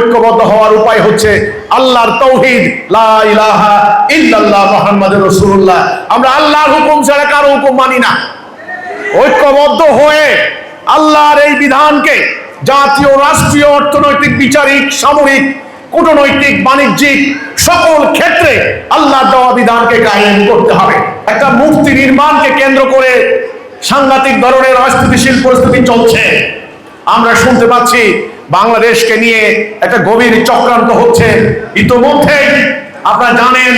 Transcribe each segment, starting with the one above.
ঐক্যবদ্ধ হওয়ার উপায় হচ্ছে আল্লাহর তাওহীদ, লা ইলাহা ইল্লাল্লাহ মুহাম্মাদুর রাসূলুল্লাহ। আমরা আল্লাহর হুকুম ছাড়া কারো হুকুম মানি না। ঐক্যবদ্ধ হয়ে আল্লাহর এই বিধানকে জাতীয়, রাষ্ট্রীয়, অর্থনৈতিক, বিচারিক, সামরিক, কূটনৈতিক, বাণিজ্যিক সকল ক্ষেত্রে আল্লাহর দেওয়া বিধানকে কায়েম করতে হবে। একটা মুফতি নির্মাণকে কেন্দ্র করে সাংঘাতিক ধরনের অস্থিতিশীল পরিস্থিতি চলছে। আমরা শুনতে পাচ্ছি বাংলাদেশকে নিয়ে একটা গভীর চক্রান্ত হচ্ছে। ইতোমধ্যেই আপনারা জানেন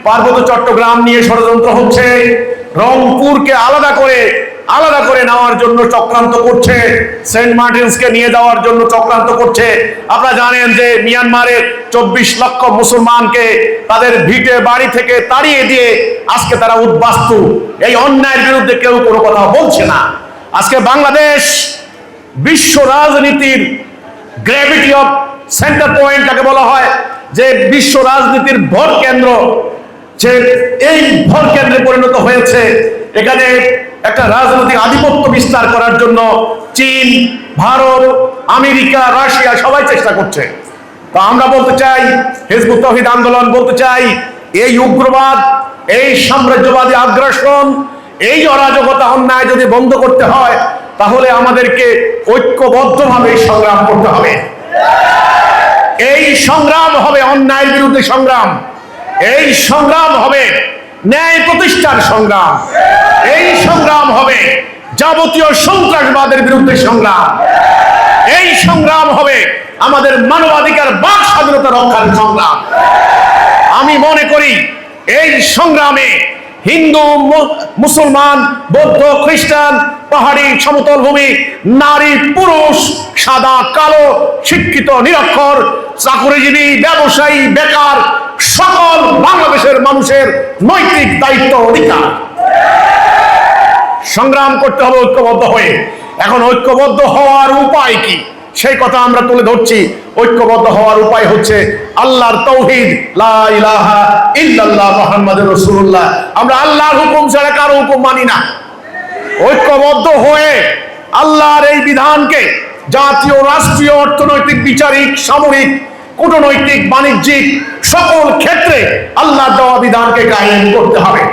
পার্বত্য চট্টগ্রাম নিয়ে ষড়যন্ত্র হচ্ছে, রংপুরকে আলাদা করে নেওয়ার জন্য চক্রান্ত করছে, সেন্ট মার্টিনসকে নিয়ে যাওয়ার জন্য চক্রান্ত করছে। আপনারা জানেন যে মিয়ানমারের 24 লক্ষ মুসলমানকে তাদের ভিটে বাড়ি থেকে তাড়িয়ে দিয়ে আজকে তারা উদ্বাস্তু। এই অন্যায়ের বিরুদ্ধে কেউ কোনো কথা বলছে না। আজকে বাংলাদেশ বিশ্ব রাজনীতির গ্র্যাভিটি অফ সেন্টার পয়েন্ট যাকে বলা হয়, যে বিশ্ব রাজনীতির ভর কেন্দ্র, যে এই ভর কেন্দ্রে পরিণত হয়েছে। এখানে একটা রাজনৈতিক আধিপত্য বিস্তার করার জন্য চীন, ভারত, আমেরিকা, রাশিয়া সবাই চেষ্টা করছে। তো আমরা বলতে চাই, হিজবুত তাওহীদ আন্দোলন বলতে চাই, এই উগ্রবাদ, এই সাম্রাজ্যবাদী আগ্রাসন, এই অরাজকতা, অন্যায় যদি বন্ধ করতে হয় তাহলে আমাদেরকে ঐক্যবদ্ধভাবে সংগ্রাম করতে হবে। এই সংগ্রাম হবে অন্যায়ের বিরুদ্ধে সংগ্রাম, এই সংগ্রাম হবে ন্যায় প্রতিষ্ঠার সংগ্রাম, এই সংগ্রাম হবে যাবতীয় সন্ত্রাসবাদের বিরুদ্ধে সংগ্রাম, এই সংগ্রাম হবে আমাদের মানবাধিকার, বাক স্বাধীনতা রক্ষার সংগ্রাম। আমি মনে করি এই সংগ্রামে হিন্দু, মুসলমান, বৌদ্ধ, খ্রিস্টান, পাহাড়ি, সমতল ভূমি, নারী, পুরুষ, সাদা, কালো, শিক্ষিত, নিরক্ষর, চাকরিজীবী, ব্যবসায়ী, বেকার, সকল বাংলাদেশের মানুষের নৈতিক দায়িত্ব, অধিকার। সংগ্রাম করতে হবে ঐক্যবদ্ধ হয়ে। এখন ঐক্যবদ্ধ হওয়ার উপায় কি সেই কথা আমরা তুলে ধরছি। ঐক্যবদ্ধ হওয়ার উপায় হচ্ছে আল্লাহর তাওহীদ, লা ইলাহা ইল্লাল্লাহ মুহাম্মাদুর রাসূলুল্লাহ। আমরা আল্লাহর হুকুম ছাড়া কারো হুকুম মানি না। ঐক্যবদ্ধ হয়ে আল্লাহর এই বিধানকে জাতীয়, রাষ্ট্রীয়, অর্থনৈতিক, বিচারিক, সামরিক, কূটনৈতিক, বাণিজ্যিক সকল ক্ষেত্রে আল্লাহর দেওয়া বিধানকে কায়েম করতে হবে।